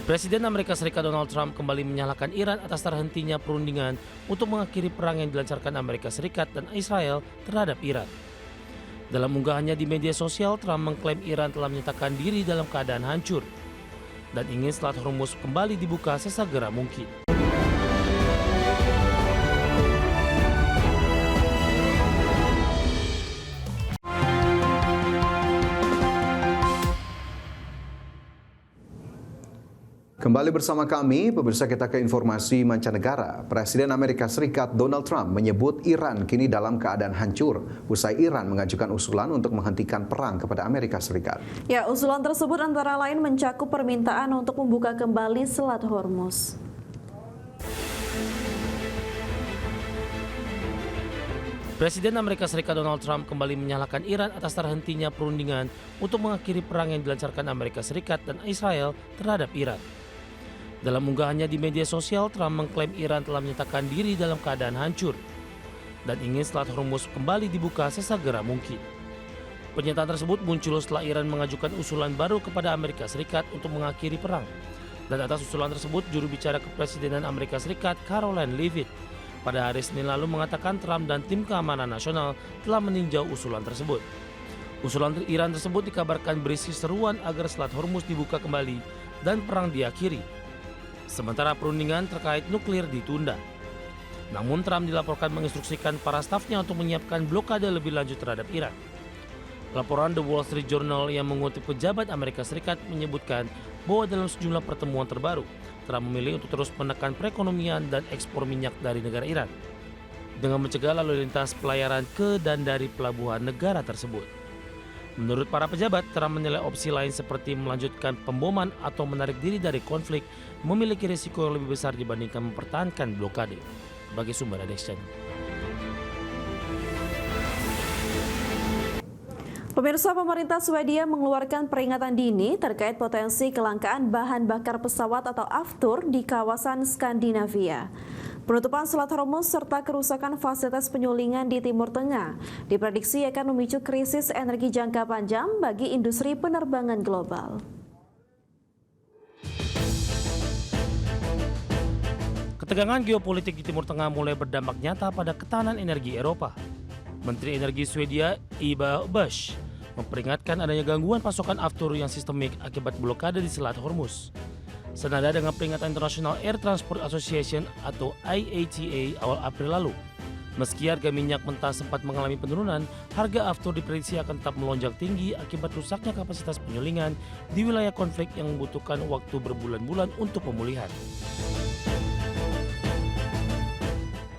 Presiden Amerika Serikat Donald Trump kembali menyalahkan Iran atas terhentinya perundingan untuk mengakhiri perang yang dilancarkan Amerika Serikat dan Israel terhadap Iran. Dalam unggahannya di media sosial, Trump mengklaim Iran telah menyatakan diri dalam keadaan hancur dan ingin Selat Hormuz kembali dibuka sesegera mungkin. Kembali bersama kami, pemirsa, kita ke informasi mancanegara. Presiden Amerika Serikat Donald Trump menyebut Iran kini dalam keadaan hancur usai Iran mengajukan usulan untuk menghentikan perang kepada Amerika Serikat. Ya, usulan tersebut antara lain mencakup permintaan untuk membuka kembali Selat Hormuz. Presiden Amerika Serikat Donald Trump kembali menyalahkan Iran atas terhentinya perundingan untuk mengakhiri perang yang dilancarkan Amerika Serikat dan Israel terhadap Iran. Dalam unggahannya di media sosial, Trump mengklaim Iran telah menyatakan diri dalam keadaan hancur dan ingin Selat Hormuz kembali dibuka sesegera mungkin. Pernyataan tersebut muncul setelah Iran mengajukan usulan baru kepada Amerika Serikat untuk mengakhiri perang. Dan atas usulan tersebut, juru bicara Kepresidenan Amerika Serikat Karoline Leavitt pada hari Senin lalu mengatakan Trump dan tim keamanan nasional telah meninjau usulan tersebut. Usulan Iran tersebut dikabarkan berisi seruan agar Selat Hormuz dibuka kembali dan perang diakhiri, sementara perundingan terkait nuklir ditunda. Namun Trump dilaporkan menginstruksikan para stafnya untuk menyiapkan blokade lebih lanjut terhadap Iran. Laporan The Wall Street Journal yang mengutip pejabat Amerika Serikat menyebutkan bahwa dalam sejumlah pertemuan terbaru, Trump memilih untuk terus menekan perekonomian dan ekspor minyak dari negara Iran dengan mencegah lalu lintas pelayaran ke dan dari pelabuhan negara tersebut. Menurut para pejabat, Trump menilai opsi lain seperti melanjutkan pemboman atau menarik diri dari konflik memiliki risiko yang lebih besar dibandingkan mempertahankan blokade. Bagi sumber ada Exchange. Pemirsa, pemerintah Swedia mengeluarkan peringatan dini terkait potensi kelangkaan bahan bakar pesawat atau aftur di kawasan Skandinavia. Penutupan Selat Hormuz serta kerusakan fasilitas penyulingan di Timur Tengah diprediksi akan memicu krisis energi jangka panjang bagi industri penerbangan global. Ketegangan geopolitik di Timur Tengah mulai berdampak nyata pada ketahanan energi Eropa. Menteri Energi Swedia Ebba Busch memperingatkan adanya gangguan pasokan aftur yang sistemik akibat blokade di Selat Hormuz. Senada dengan peringatan International Air Transport Association atau IATA awal April lalu. Meski harga minyak mentah sempat mengalami penurunan, harga aftur diprediksi akan tetap melonjak tinggi akibat rusaknya kapasitas penyulingan di wilayah konflik yang membutuhkan waktu berbulan-bulan untuk pemulihan.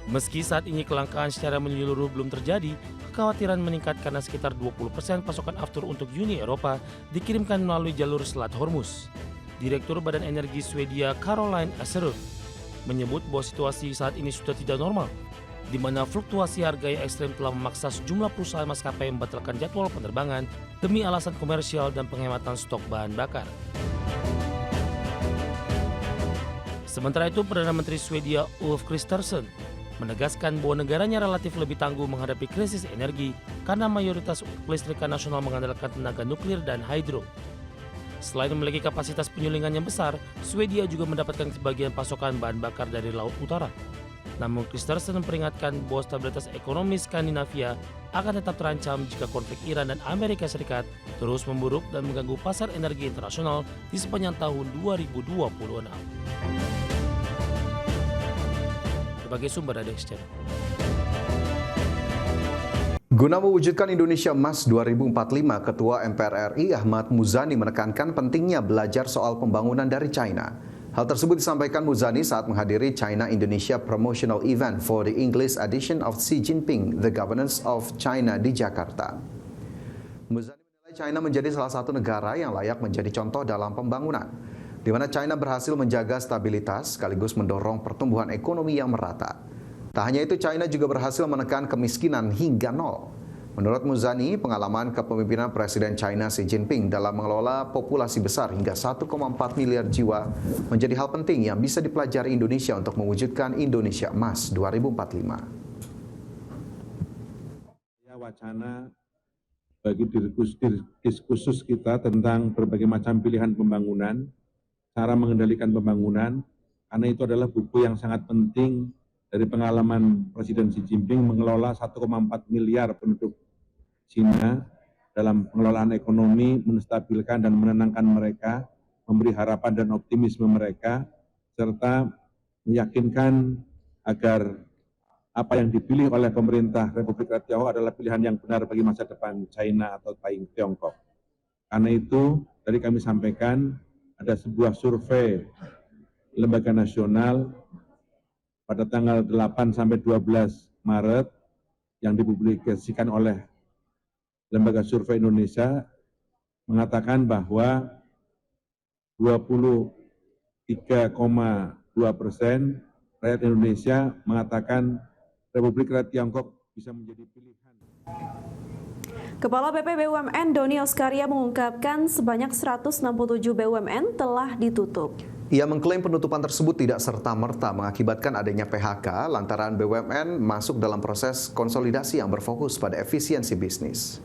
Meski saat ini kelangkaan secara menyeluruh belum terjadi, kekhawatiran meningkat karena sekitar 20% pasokan aftur untuk Uni Eropa dikirimkan melalui jalur Selat Hormuz. Direktur Badan Energi Swedia Caroline Aserud menyebut bahwa situasi saat ini sudah tidak normal, di mana fluktuasi harga yang ekstrem telah memaksa sejumlah perusahaan maskapai membatalkan jadwal penerbangan demi alasan komersial dan penghematan stok bahan bakar. Sementara itu, Perdana Menteri Swedia Ulf Kristersson menegaskan bahwa negaranya relatif lebih tangguh menghadapi krisis energi karena mayoritas kelistrikan nasional mengandalkan tenaga nuklir dan hidro. Selain memiliki kapasitas penyulingan yang besar, Swedia juga mendapatkan sebagian pasokan bahan bakar dari Laut Utara. Namun Kristersson memperingatkan bahwa stabilitas ekonomi Skandinavia akan tetap terancam jika konflik Iran dan Amerika Serikat terus memburuk dan mengganggu pasar energi internasional di sepanjang tahun 2026. Sebagai sumber ada Exchange. Guna mewujudkan Indonesia Emas 2045, Ketua MPR RI Ahmad Muzani menekankan pentingnya belajar soal pembangunan dari China. Hal tersebut disampaikan Muzani saat menghadiri China Indonesia Promotional Event for the English edition of Xi Jinping, The Governance of China di Jakarta. Muzani menilai China menjadi salah satu negara yang layak menjadi contoh dalam pembangunan, di mana China berhasil menjaga stabilitas sekaligus mendorong pertumbuhan ekonomi yang merata. Tak hanya itu, China juga berhasil menekan kemiskinan hingga nol. Menurut Muzani, pengalaman kepemimpinan Presiden China Xi Jinping dalam mengelola populasi besar hingga 1,4 miliar jiwa menjadi hal penting yang bisa dipelajari Indonesia untuk mewujudkan Indonesia Emas 2045. Wacana bagi diskursus kita tentang berbagai macam pilihan pembangunan cara mengendalikan pembangunan, karena itu adalah buku yang sangat penting dari pengalaman Presiden Xi Jinping mengelola 1,4 miliar penduduk Cina dalam pengelolaan ekonomi, menstabilkan dan menenangkan mereka, memberi harapan dan optimisme mereka, serta meyakinkan agar apa yang dipilih oleh pemerintah Republik Rakyat Tiongkok adalah pilihan yang benar bagi masa depan China atau Tiongkok. Karena itu, tadi kami sampaikan ada sebuah survei lembaga nasional pada tanggal 8 sampai 12 Maret yang dipublikasikan oleh Lembaga Survei Indonesia mengatakan bahwa 23,2% rakyat Indonesia mengatakan Republik Rakyat Tiongkok bisa menjadi pilihan. Kepala BP BUMN Doni Oskaria mengungkapkan sebanyak 167 BUMN telah ditutup. Ia mengklaim penutupan tersebut tidak serta-merta mengakibatkan adanya PHK lantaran BUMN masuk dalam proses konsolidasi yang berfokus pada efisiensi bisnis.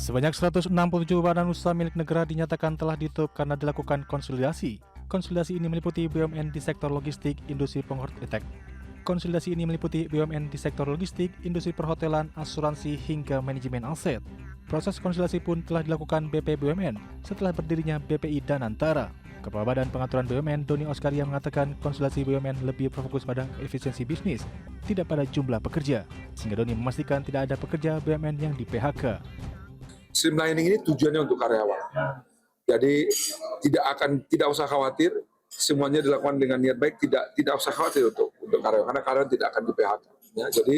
Sebanyak 167 badan usaha milik negara dinyatakan telah ditutup karena dilakukan konsolidasi. Konsolidasi ini meliputi BUMN di sektor logistik, industri pengortek. Konsolidasi ini meliputi BUMN di sektor logistik, industri perhotelan, asuransi, hingga manajemen aset. Proses konsolidasi pun telah dilakukan BP BUMN setelah berdirinya BPI Danantara. Kepala Badan Pengaturan BUMN Doni Oskaria mengatakan konsolidasi BUMN lebih berfokus pada efisiensi bisnis, tidak pada jumlah pekerja. Sehingga Doni memastikan tidak ada pekerja BUMN yang di PHK. Streamlining ini tujuannya untuk karyawan. Jadi tidak usah khawatir, semuanya dilakukan dengan niat baik, tidak usah khawatir untuk karyawan, karena karyawan tidak akan di PHK. Ya, jadi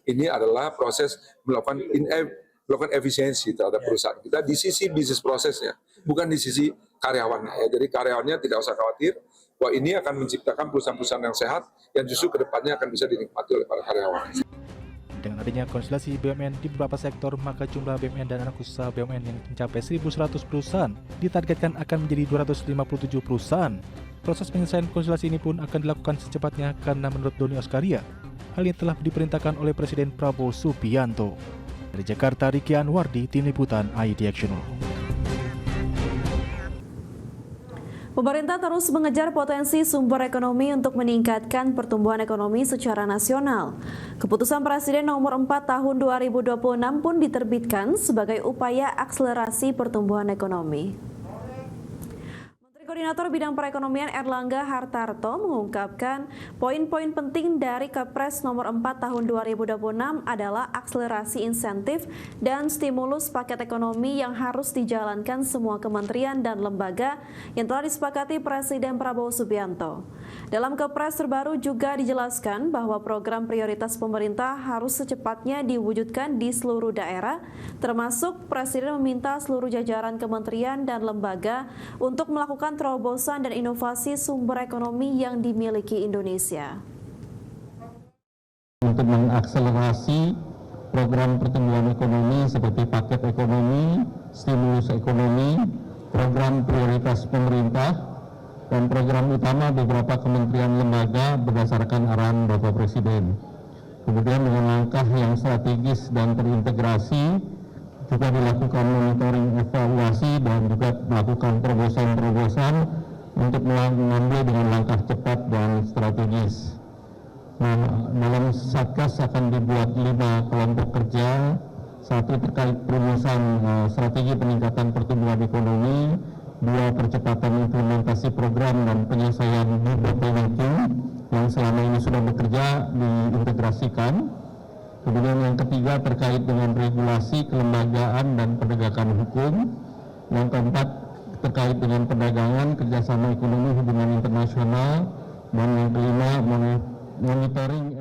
ini adalah proses melakukan efisiensi terhadap perusahaan kita di sisi bisnis prosesnya, bukan di sisi karyawannya. Ya. Jadi karyawannya tidak usah khawatir bahwa ini akan menciptakan perusahaan-perusahaan yang sehat yang justru kedepannya akan bisa dinikmati oleh para karyawan. Dengan adanya konsolidasi BUMN di beberapa sektor, maka jumlah BUMN dan anak usaha BUMN yang mencapai 1.100 perusahaan ditargetkan akan menjadi 257 perusahaan. Proses penyelesaian konsolidasi ini pun akan dilakukan secepatnya karena menurut Doni Oskaria, hal ini telah diperintahkan oleh Presiden Prabowo Subianto. Dari Jakarta, Riki Anwardi, Tim Liputan ID Action. Pemerintah terus mengejar potensi sumber ekonomi untuk meningkatkan pertumbuhan ekonomi secara nasional. Keputusan Presiden nomor 4 tahun 2026 pun diterbitkan sebagai upaya akselerasi pertumbuhan ekonomi. Koordinator Bidang Perekonomian Erlangga Hartarto mengungkapkan poin-poin penting dari Kepres nomor 4 tahun 2026 adalah akselerasi insentif dan stimulus paket ekonomi yang harus dijalankan semua kementerian dan lembaga yang telah disepakati Presiden Prabowo Subianto. Dalam Kepres terbaru juga dijelaskan bahwa program prioritas pemerintah harus secepatnya diwujudkan di seluruh daerah, termasuk Presiden meminta seluruh jajaran kementerian dan lembaga untuk melakukan terobosan dan inovasi sumber ekonomi yang dimiliki Indonesia. Untuk mengakselerasi program pertumbuhan ekonomi seperti paket ekonomi, stimulus ekonomi, program prioritas pemerintah, dan program utama beberapa kementerian lembaga berdasarkan arahan Bapak Presiden. Kemudian dengan langkah yang strategis dan terintegrasi, juga dilakukan monitoring evaluasi dan juga melakukan terobosan-terobosan untuk mengambil dengan langkah cepat dan strategis. Nah, dalam Satgas akan dibuat 5 kelompok kerja, satu terkait perumusan strategi peningkatan pertumbuhan ekonomi, 2 percepatan implementasi program dan penyelesaian debottlenecking yang selama ini sudah bekerja diintegrasikan. Kemudian yang ketiga terkait dengan regulasi, kelembagaan, dan penegakan hukum. Yang keempat terkait dengan perdagangan, kerjasama ekonomi, hubungan internasional. Dan yang kelima monitoring